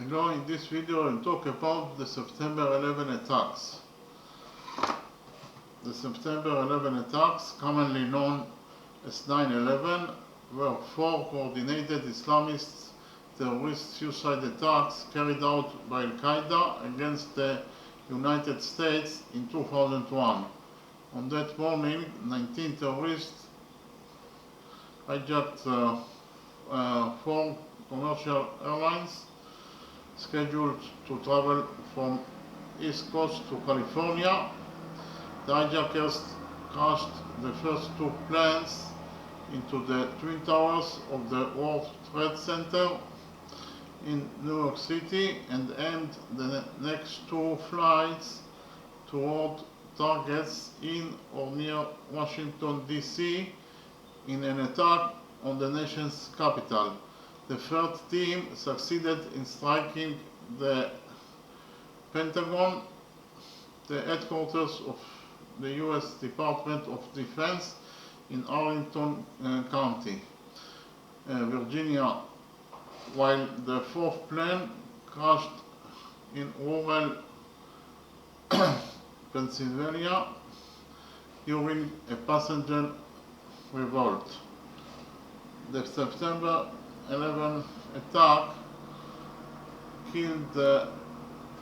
Hello, in this video I'll talk about the September 11 attacks. The September 11 attacks, commonly known as 9/11, were four coordinated Islamist terrorist suicide attacks carried out by al-Qaeda against the United States in 2001. On that morning, 19 terrorists hijacked four commercial airlines scheduled to travel from East Coast to California. The hijackers crashed the first two planes into the Twin Towers of the World Trade Center in New York City and aimed the next two flights toward targets in or near Washington, D.C. in an attack on the nation's capital. The third team succeeded in striking the Pentagon, the headquarters of the U.S. Department of Defense in Arlington County, Virginia, while the fourth plane crashed in rural Pennsylvania during a passenger revolt. The September 11 attack killed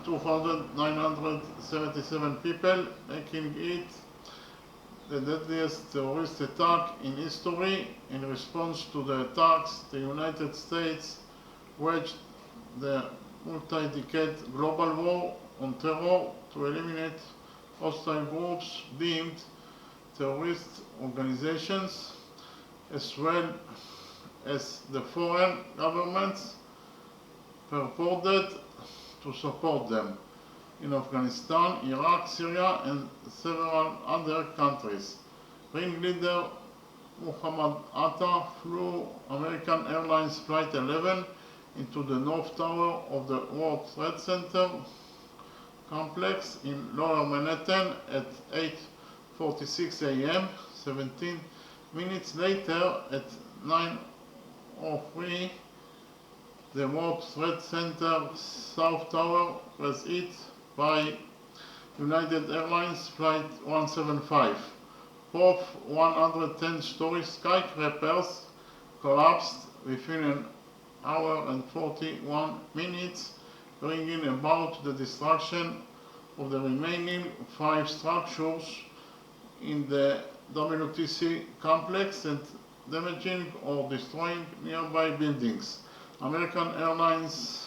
2,977 people, making it the deadliest terrorist attack in history. In response to the attacks, the United States waged the multi-decade global war on terror to eliminate hostile groups deemed terrorist organizations, as well as the foreign governments purported to support them in Afghanistan, Iraq, Syria, and several other countries. Ringleader Muhammad Atta flew American Airlines Flight 11 into the North Tower of the World Trade Center complex in Lower Manhattan at 8:46 a.m. 17 minutes later, at 9:03, the World Trade Center South Tower was hit by United Airlines Flight 175. Both 110-story skyscrapers collapsed within an hour and 41 minutes, bringing about the destruction of the remaining 5 structures in the WTC complex and damaging or destroying nearby buildings. American Airlines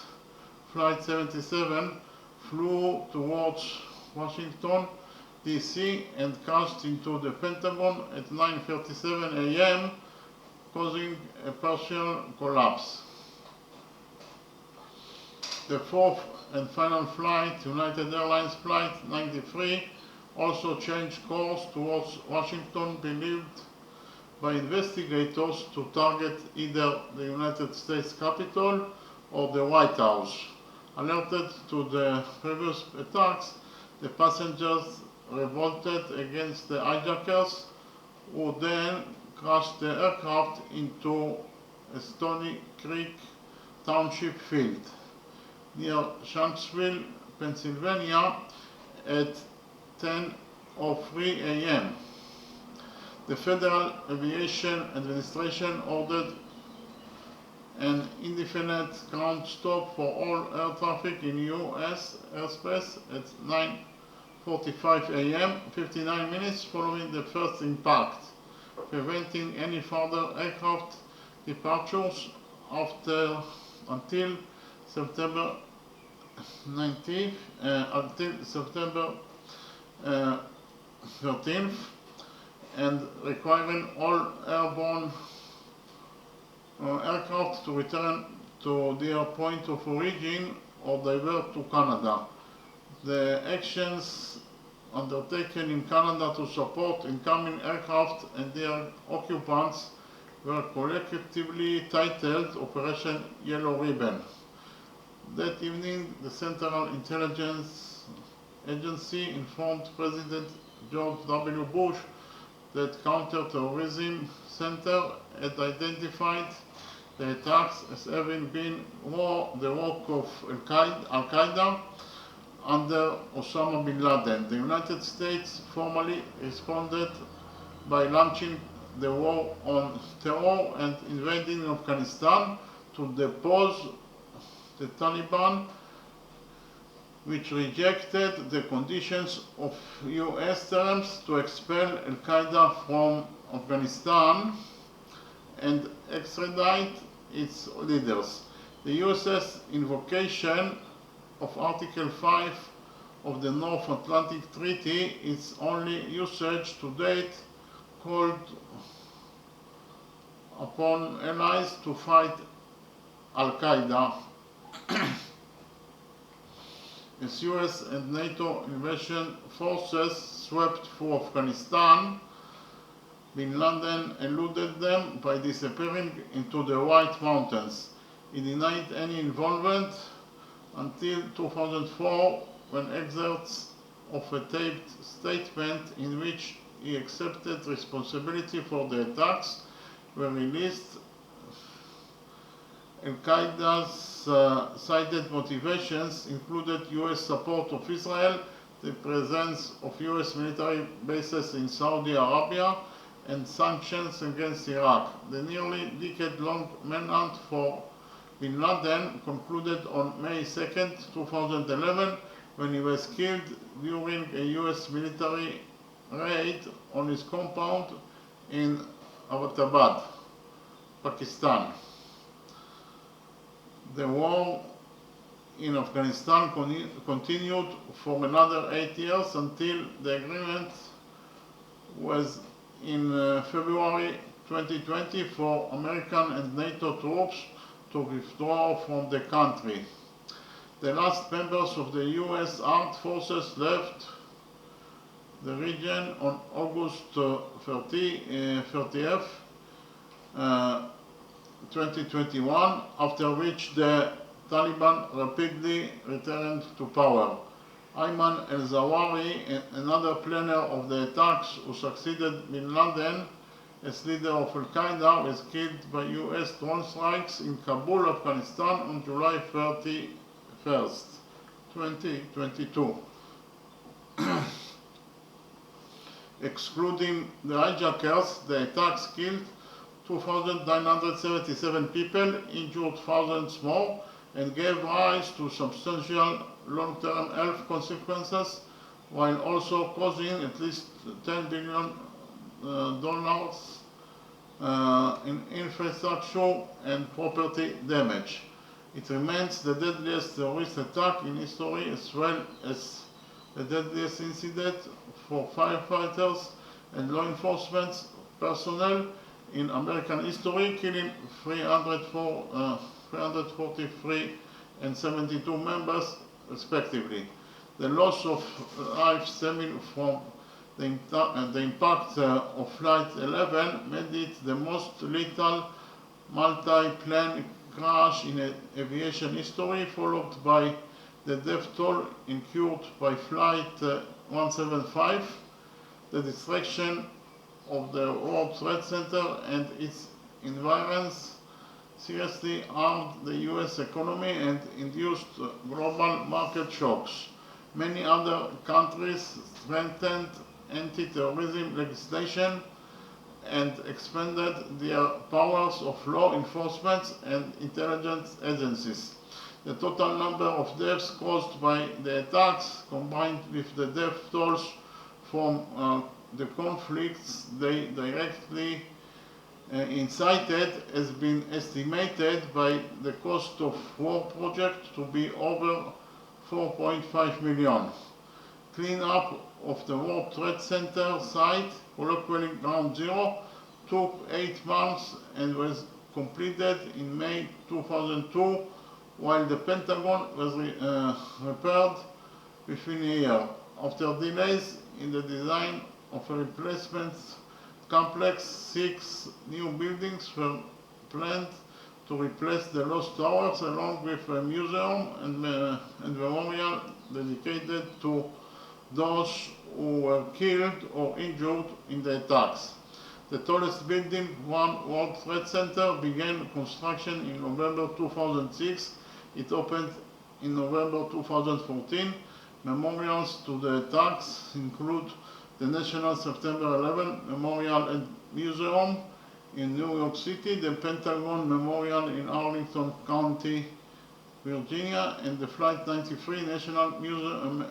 Flight 77 flew towards Washington, D.C. and crashed into the Pentagon at 9:37 a.m., causing a partial collapse. The fourth and final flight, United Airlines Flight 93, also changed course towards Washington, believed by investigators to target either the United States Capitol or the White House. Alerted to the previous attacks, the passengers revolted against the hijackers, who then crashed the aircraft into a Stony Creek Township field near Shanksville, Pennsylvania at 10:03 a.m. The Federal Aviation Administration ordered an indefinite ground stop for all air traffic in U.S. airspace at 9:45 a.m., 59 minutes following the first impact, preventing any further aircraft departures until September 19th, until September 13th, and requiring all airborne aircraft to return to their point of origin or divert to Canada. The actions undertaken in Canada to support incoming aircraft and their occupants were collectively titled Operation Yellow Ribbon. That evening, the Central Intelligence Agency informed President George W. Bush that Counterterrorism Center had identified the attacks as having been the work of al-Qaeda under Osama bin Laden. The United States formally responded by launching the war on terror and invading Afghanistan to depose the Taliban, which rejected the conditions of US terms to expel al-Qaeda from Afghanistan and extradite its leaders. The US's invocation of Article 5 of the North Atlantic Treaty, its only usage to date, called upon allies to fight al-Qaeda. As US and NATO invasion forces swept through Afghanistan, bin Laden eluded them by disappearing into the White Mountains. He denied any involvement until 2004, when excerpts of a taped statement in which he accepted responsibility for the attacks were released. Al-Qaeda's cited motivations included US support of Israel, the presence of US military bases in Saudi Arabia, and sanctions against Iraq. The nearly decade-long manhunt for bin Laden concluded on May 2, 2011, when he was killed during a US military raid on his compound in Abbottabad, Pakistan. The war in Afghanistan continued for another 8 years until the agreement was in February 2020 for American and NATO troops to withdraw from the country. The last members of the US Armed Forces left the region on August 30th, 2021, after which the Taliban rapidly returned to power. Ayman al-Zawahiri, another planner of the attacks who succeeded bin Laden as leader of al-Qaeda, was killed by US drone strikes in Kabul, Afghanistan on July 31st, 2022. Excluding the hijackers, the attacks killed 2,977 people, injured thousands more, and gave rise to substantial long-term health consequences, while also causing at least $10 billion in infrastructure and property damage. It remains the deadliest terrorist attack in history, as well as the deadliest incident for firefighters and law enforcement personnel in American history, killing 343 and 72 members respectively. The loss of life stemming from the impact of Flight 11 made it the most lethal multi-plane crash in aviation history, followed by the death toll incurred by Flight 175, the destruction of the World Trade Center and its environs seriously harmed the US economy and induced global market shocks. Many other countries strengthened anti-terrorism legislation and expanded their powers of law enforcement and intelligence agencies. The total number of deaths caused by the attacks, combined with the death tolls from the conflicts they directly incited, has been estimated by the cost of war project to be over $4.5 million. Cleanup of the World Trade Center site, colloquially Ground Zero, took 8 months and was completed in May 2002, while the Pentagon was repaired within a year. After delays in the design of a replacement complex, 6 new buildings were planned to replace the lost towers, along with a museum and memorial dedicated to those who were killed or injured in the attacks. The tallest building, One World Trade Center, began construction in November 2006. It opened in November 2014. Memorials to the attacks include the National September 11 Memorial and Museum in New York City, the Pentagon Memorial in Arlington County, Virginia, and the Flight 93 National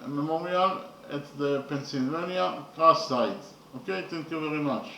Memorial at the Pennsylvania crash site. Okay, thank you very much.